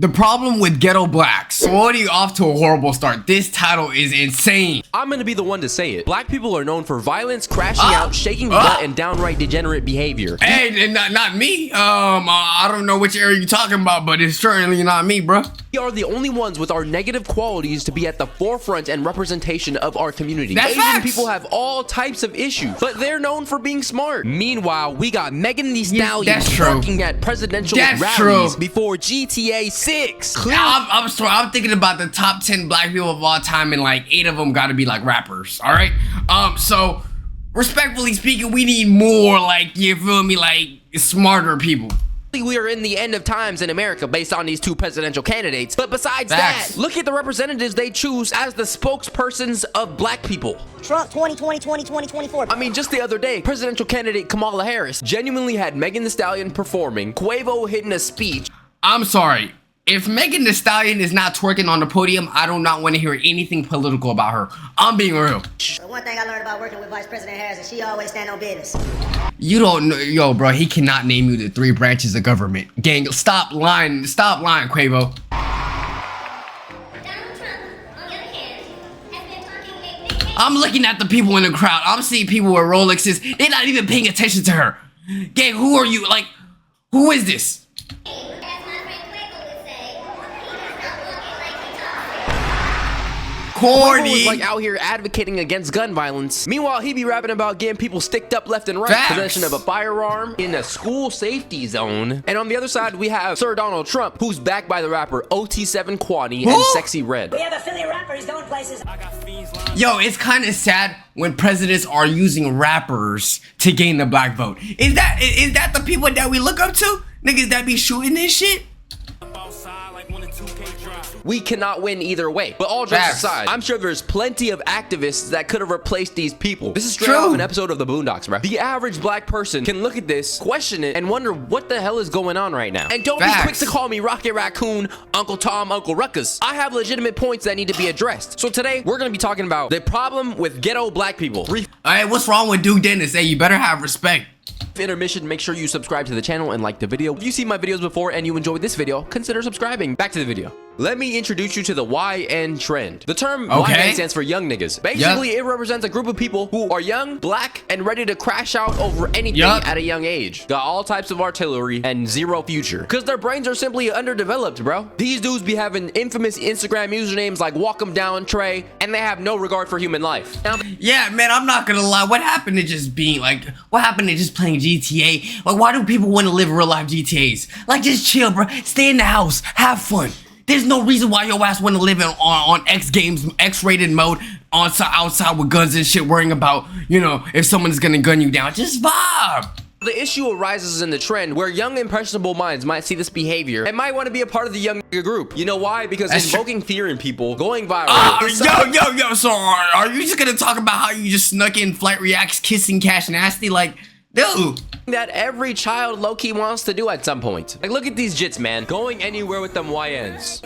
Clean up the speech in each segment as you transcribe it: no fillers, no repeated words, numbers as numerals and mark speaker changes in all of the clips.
Speaker 1: The problem with ghetto blacks. Already off to a horrible start. This title is insane.
Speaker 2: I'm gonna be the one to say it. Black people are known for violence, crashing out, shaking butt, and downright degenerate behavior.
Speaker 1: Hey, and not me. I don't know which area you're talking about, but it's certainly not me, bro.
Speaker 2: We are the only ones with our negative qualities to be at the forefront and representation of our community.
Speaker 1: That's
Speaker 2: Asian
Speaker 1: facts.
Speaker 2: people have all types of issues, but they're known for being smart. Meanwhile, we got Megan Thee Stallion working at presidential rallies before GTA 6.
Speaker 1: I'm thinking about the top 10 black people of all time, and like 8 of them got to be like rappers. All right. So respectfully speaking, we need more, like, you feel me, like smarter people.
Speaker 2: We are in the end of times in America based on these two presidential candidates. But besides that, look at the representatives they choose as the spokespersons of black people.
Speaker 3: Trump 2020, 2020, 2024.
Speaker 2: I mean, just the other day, presidential candidate Kamala Harris genuinely had Megan Thee Stallion performing, Quavo hitting a speech.
Speaker 1: I'm sorry. If Megan Thee Stallion is not twerking on the podium, I do not want to hear anything political about her. I'm being real.
Speaker 3: But one thing I learned about working with Vice President Harris is she always stand on business.
Speaker 1: You don't know, yo, bro. He cannot name you the 3 branches of government. Gang, stop lying, Quavo. I'm looking at the people in the crowd. I'm seeing people with Rolexes. They're not even paying attention to her. Gang, who are you? Like, who is this? Corny.
Speaker 2: Was like out here advocating against gun violence. Meanwhile, he be rapping about getting people sticked up left and right. Possession of a firearm in a school safety zone. And on the other side, we have Sir Donald Trump, who's backed by the rapper OT7 Kwani and Sexy Red.
Speaker 3: We have affiliate rappers going places.
Speaker 1: Yo, it's kind of sad when presidents are using rappers to gain the black vote. Is that the people that we look up to? Niggas that be shooting this shit?
Speaker 2: We cannot win either way. But all jokes aside, I'm sure there's plenty of activists that could have replaced these people. This is straight out of an episode of the Boondocks, bro. The average black person can look at this, question it, and wonder what the hell is going on right now. And don't be quick to call me Rocket Raccoon, Uncle Tom, Uncle Ruckus. I have legitimate points that need to be addressed. So today, we're gonna be talking about the problem with ghetto black people.
Speaker 1: Alright, what's wrong with Duke Dennis? Hey, you better have respect.
Speaker 2: Intermission, make sure you subscribe to the channel and like the video. If you've seen my videos before and you enjoyed this video, consider subscribing. Back to the video. Let me introduce you to the YN trend. The term YN stands for young niggas. Basically, it represents a group of people who are young, black, and ready to crash out over anything at a young age. Got all types of artillery and zero future. Because their brains are simply underdeveloped, bro. These dudes be having infamous Instagram usernames like Walk 'em Down Trey, and they have no regard for human life. Now,
Speaker 1: yeah, man, I'm not gonna lie. What happened to just being like, what happened to just playing GTA? Like, why do people want to live real life GTAs? Like, just chill, bro. Stay in the house. Have fun. There's no reason why your ass want to live on X Games, X-rated mode, outside with guns and shit, worrying about, you know, if someone's gonna gun you down. Just vibe.
Speaker 2: The issue arises in the trend where young impressionable minds might see this behavior and might want to be a part of the young group. You know why? Because invoking fear in people, going viral.
Speaker 1: Yo, so are you just gonna talk about how you just snuck in Flight Reacts kissing Cash Nasty? Like, dude.
Speaker 2: That every child low-key wants to do at some point. Like, look at these jits, man. Going anywhere with them YNs.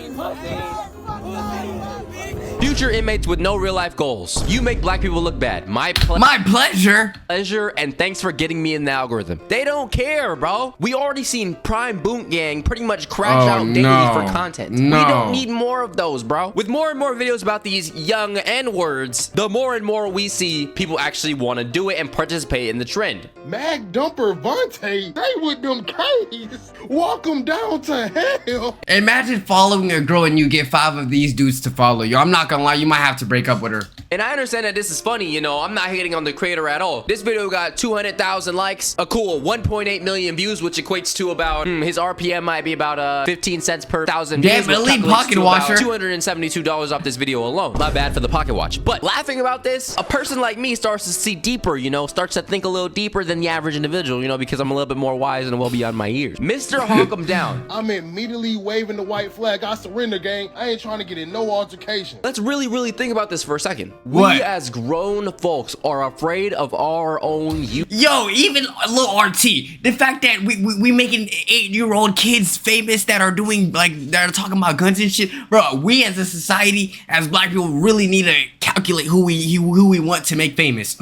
Speaker 2: Future inmates with no real-life goals. You make black people look bad. My pleasure. And thanks for getting me in the algorithm. They don't care, bro. We already seen Prime Boot Gang pretty much crash out daily for content. We don't need more of those, bro. With more and more videos about these young N-words, the more and more we see people actually want to do it and participate in the trend.
Speaker 4: Mag Dumper Vontae, they with them K's. Walk them down to hell.
Speaker 1: Imagine following a girl and you get 5 of these dudes to follow you. I'm not gonna lie, you might have to break up with her.
Speaker 2: And I understand that this is funny, you know, I'm not hating on the creator at all. This video got 200,000 likes, a cool 1.8 million views, which equates to about, his RPM might be about 15 cents per 1,000 views.
Speaker 1: Damn, elite pocket watcher.
Speaker 2: $272 off this video alone. Not bad for the pocket watch. But laughing about this, a person like me starts to see deeper, you know, starts to think a little deeper than the average individual, you know, because I'm a little bit more wise and well beyond my years. Mr. Hawk 'em Down.
Speaker 4: I'm immediately waving the white flag. I surrender, gang. I ain't trying to get in no altercation.
Speaker 2: Let's really think about this for a second.
Speaker 1: What?
Speaker 2: We as grown folks are afraid of our own youth.
Speaker 1: Yo, even little RT, the fact that we making 8-year-old kids famous that are doing, like, that are talking about guns and shit, bro. We as a society, as black people, really need to calculate who we want to make famous.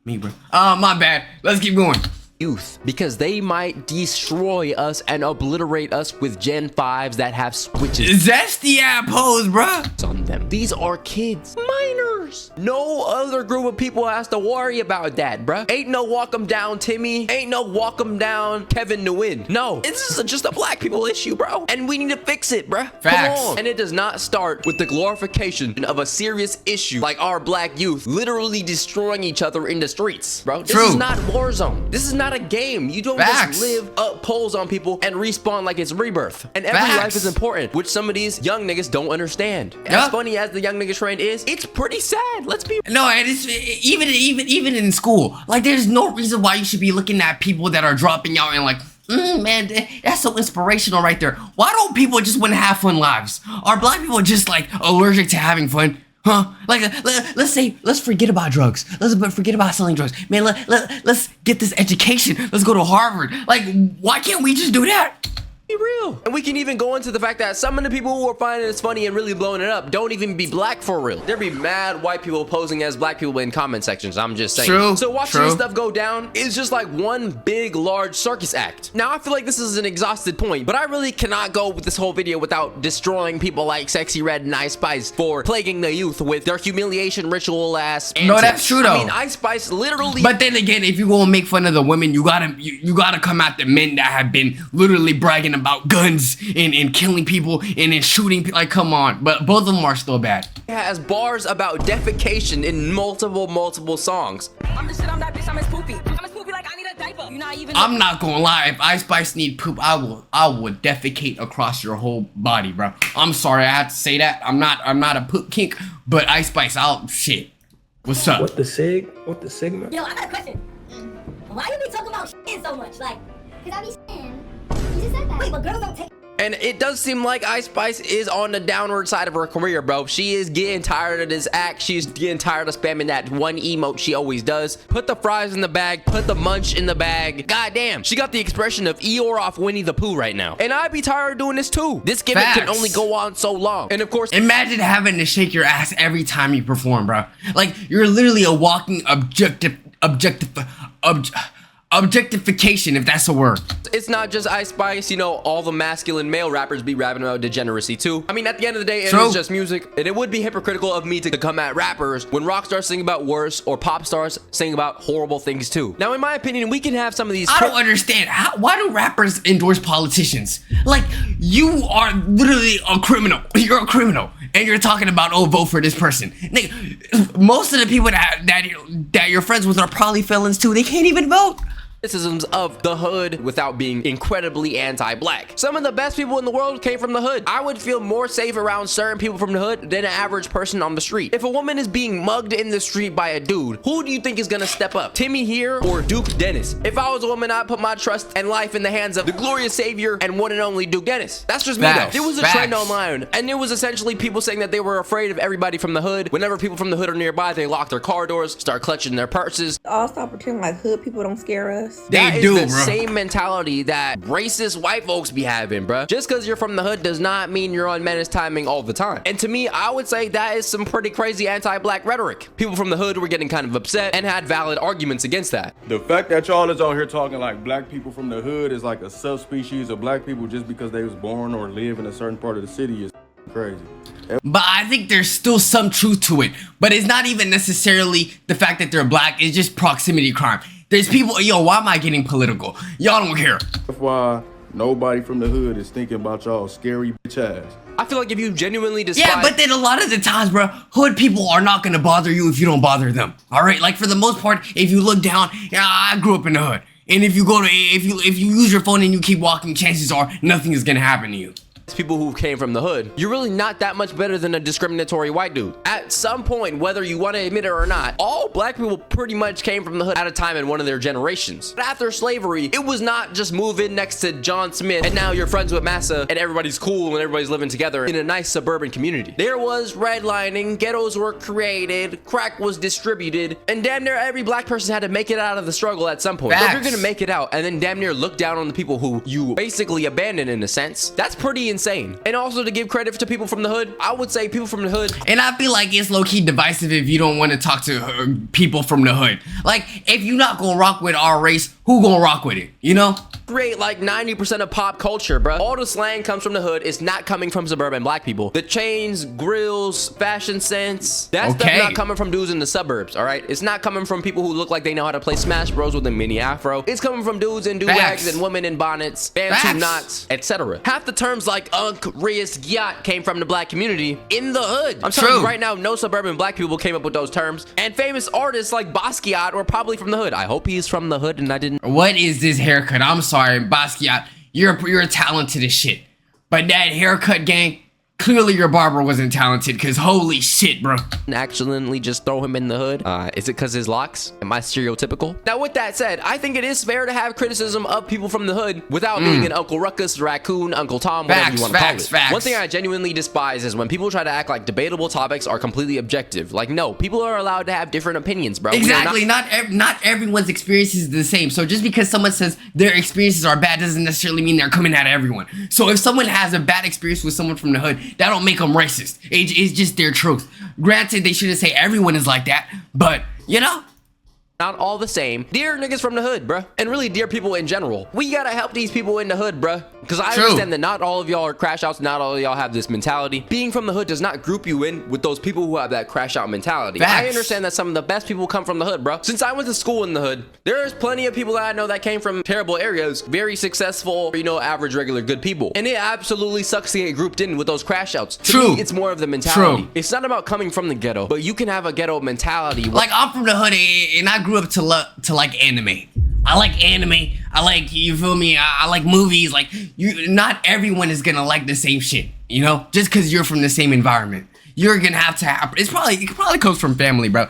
Speaker 1: me, bro. My bad. Let's keep going.
Speaker 2: youth because they might destroy us and obliterate us with Gen 5s that have switches
Speaker 1: Zesty ass pose, bruh.
Speaker 2: on them. These are kids, minors. No other group of people has to worry about that, bruh. Ain't no walk 'em down Timmy. Ain't no walk 'em down Kevin Nguyen. No, this is just a black people issue, bro. And we need to fix it, bruh.
Speaker 1: Facts.
Speaker 2: Come on. And it does not start with the glorification of a serious issue like our black youth literally destroying each other in the streets, bro. This is not Warzone. This is not a game. You don't just live up poles on people and respawn like it's rebirth. And every life is important, which some of these young niggas don't understand. As funny as the young nigga trend is, it's pretty sad. Let's be
Speaker 1: no, and it's even in school. Like, there's no reason why you should be looking at people that are dropping out and like, man, that's so inspirational right there. Why don't people just want to have fun lives? Are black people just like allergic to having fun? Huh? Like, let's forget about drugs. Let's forget about selling drugs. Man, let's get this education. Let's go to Harvard. Like, why can't we just do that?
Speaker 2: Be real. And we can even go into the fact that some of the people who are finding this funny and really blowing it up don't even be black for real. There be mad white people posing as black people in comment sections. I'm just saying.
Speaker 1: True.
Speaker 2: So watching this stuff go down is just like one big, large circus act. Now, I feel like this is an exhausted point, but I really cannot go with this whole video without destroying people like Sexy Red and Ice Spice for plaguing the youth with their humiliation ritual ass antics.
Speaker 1: No, that's true though.
Speaker 2: I mean, Ice Spice literally.
Speaker 1: But then again, if you go and make fun of the women, you gotta come at the men that have been literally bragging about guns and killing people and then shooting people. Like, come on. But both of them are still bad.
Speaker 2: It has bars about defecation in multiple songs.
Speaker 5: I'm the shit, I'm that bitch, I'm as poopy. I'm as poopy like I need a diaper. You're not even.
Speaker 1: I'm not gonna lie. If Ice Spice need poop, I will defecate across your whole body, bro. I'm sorry, I have to say that. I'm not a poop kink, but Ice Spice, shit. What's up?
Speaker 6: What the sigma?
Speaker 3: Yo, I got a question. Why you be talking about shit so much? Like,
Speaker 7: Cause I be saying, you just said that.
Speaker 3: wait, but girls don't take.
Speaker 2: And it does seem like Ice Spice is on the downward side of her career, bro. She is getting tired of this act. She's getting tired of spamming that one emote she always does. Put the fries in the bag, put the munch in the bag. God damn, she got the expression of Eeyore off Winnie the Pooh right now. And I'd be tired of doing this too. This gimmick can only go on so long. And of course,
Speaker 1: imagine having to shake your ass every time you perform, bro. Like, you're literally a walking objectification, if that's a word.
Speaker 2: it's not just Ice Spice, you know, all the masculine male rappers be rapping about degeneracy too. I mean, at the end of the day, it is just music, and it would be hypocritical of me to come at rappers when rock stars sing about worse or pop stars sing about horrible things too. Now, in my opinion, we can have some of these.
Speaker 1: I don't understand. Why do rappers endorse politicians? Like, you are literally a criminal. You're a criminal, and you're talking about, oh, vote for this person. Nigga, most of the people that you're friends with are probably felons too. They can't even vote.
Speaker 2: Criticisms of the hood without being incredibly anti-black. Some of the best people in the world came from the hood. I would feel more safe around certain people from the hood than an average person on the street. If a woman is being mugged in the street by a dude, who do you think is gonna step up? Timmy here or Duke Dennis? If I was a woman, I'd put my trust and life in the hands of the glorious savior and one and only Duke Dennis. That's just me though. There was a trend online, and it was essentially people saying that they were afraid of everybody from the hood. Whenever people from the hood are nearby, they lock their car doors, start clutching their purses.
Speaker 8: All stop pretending like hood people don't scare us.
Speaker 2: That is the same mentality that racist white folks be having, bruh. Just because you're from the hood does not mean you're on menace timing all the time. And to me, I would say that is some pretty crazy anti-black rhetoric. People from the hood were getting kind of upset and had valid arguments against that.
Speaker 9: The fact that y'all is out here talking like black people from the hood is like a subspecies of black people just because they was born or live in a certain part of the city is crazy.
Speaker 1: But I think there's still some truth to it. But it's not even necessarily the fact that they're black. It's just proximity crime. There's people, yo, why am I getting political? Y'all don't care.
Speaker 9: That's why nobody from the hood is thinking about y'all scary bitch ass.
Speaker 2: I feel like if you genuinely despise—
Speaker 1: Yeah, but then a lot of the times, bro, hood people are not gonna bother you if you don't bother them. All right, like for the most part, if you look down, yeah, I grew up in the hood, and if you go to, if you use your phone and you keep walking, chances are nothing is gonna happen to you.
Speaker 2: People who came from the hood, you're really not that much better than a discriminatory white dude. At some point, whether you want to admit it or not, all black people pretty much came from the hood at a time in one of their generations. But after slavery, it was not just move in next to John Smith and now you're friends with Massa and everybody's cool and everybody's living together in a nice suburban community. There was redlining, ghettos were created, crack was distributed, and damn near every black person had to make it out of the struggle at some point. So if you're gonna make it out and then damn near look down on the people who you basically abandoned in a sense, that's pretty insane. And also to give credit to people from the hood, I would say people from the hood.
Speaker 1: And I feel like it's low-key divisive if you don't want to talk to people from the hood. Like, if you're not gonna rock with our race, who gonna rock with it, you know?
Speaker 2: Create like 90% of pop culture, bruh. All the slang comes from the hood. It's not coming from suburban black people. The chains, grills, fashion sense, that's stuff not coming from dudes in the suburbs, all right? It's not coming from people who look like they know how to play Smash Bros with a mini afro. It's coming from dudes in do-rags and women in bonnets, bantu knots, etc. Half the terms like unk, riz, yacht came from the black community in the hood. I'm telling you right now, no suburban black people came up with those terms. And famous artists like Basquiat were probably from the hood. I hope he's from the hood and I didn't.
Speaker 1: What is this haircut? I'm sorry, Basquiat. You're talented as shit. But that haircut, gang, clearly your barber wasn't talented, because holy shit, bro.
Speaker 2: Accidentally just throw him in the hood. Is it because his locks? Am I stereotypical? Now, with that said, I think it is fair to have criticism of people from the hood without being an Uncle Ruckus, Raccoon, Uncle Tom, whatever you want to call it. One thing I genuinely despise is when people try to act like debatable topics are completely objective. Like, no, people are allowed to have different opinions, bro.
Speaker 1: Exactly. Not everyone's experience is the same. So just because someone says their experiences are bad doesn't necessarily mean they're coming at everyone. So if someone has a bad experience with someone from the hood, that don't make them racist. It's just their truth. Granted, they shouldn't say everyone is like that, but, you know,
Speaker 2: not all the same. Dear niggas from the hood, bruh. And really, dear people in general. We gotta help these people in the hood, bruh. Because I understand that not all of y'all are crash outs. Not all of y'all have this mentality. Being from the hood does not group you in with those people who have that crash out mentality. I understand that some of the best people come from the hood, bruh. Since I went to school in the hood, there's plenty of people that I know that came from terrible areas. Very successful, you know, average, regular, good people. And it absolutely sucks to get grouped in with those crash outs. To me, it's more of the mentality. It's not about coming from the ghetto, but you can have a ghetto mentality.
Speaker 1: Like, I'm from the hood and I grew up to like anime. I like anime. I like, you feel me? I like movies. Like, not everyone is gonna like the same shit, you know? Just because you're from the same environment. You're gonna have to have, it probably comes from family, bro.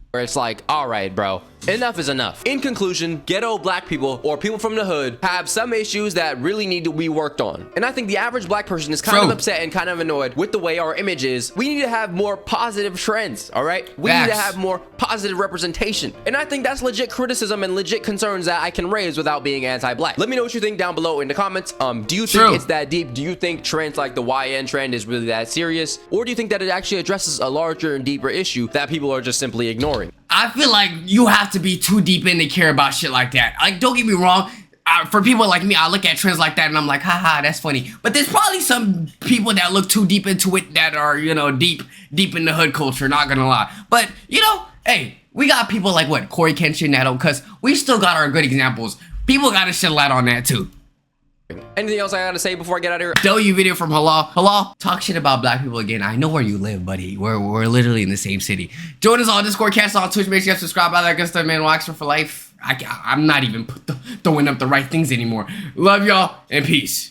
Speaker 2: Where it's like, all right, bro, enough is enough. In conclusion, ghetto black people or people from the hood have some issues that really need to be worked on. And I think the average black person is kind of upset and kind of annoyed with the way our image is. We need to have more positive trends, all right? We need to have more positive representation. And I think that's legit criticism and legit concerns that I can raise without being anti-black. Let me know what you think down below in the comments. Do you think it's that deep? Do you think trends like the YN trend is really that serious? Or do you think that it actually addresses a larger and deeper issue that people are just simply ignoring?
Speaker 1: I feel like you have to be too deep in to care about shit like that. Like, don't get me wrong. For people like me, I look at trends like that and I'm like, haha, that's funny. But there's probably some people that look too deep into it that are, you know, deep in the hood culture, not gonna lie. But, you know, hey, we got people like, what, Corey Kenshin that don't cuss. We still got our good examples. People gotta shed light on that too.
Speaker 2: Anything else I gotta say before I get out of here?
Speaker 1: W video from Halal. Halal, talk shit about black people again. I know where you live, buddy. We're literally in the same city. Join us on Discord, catch us on Twitch. Make sure you subscribe. All that good stuff, man. Watch for life. I'm not even throwing up the right things anymore. Love y'all and peace.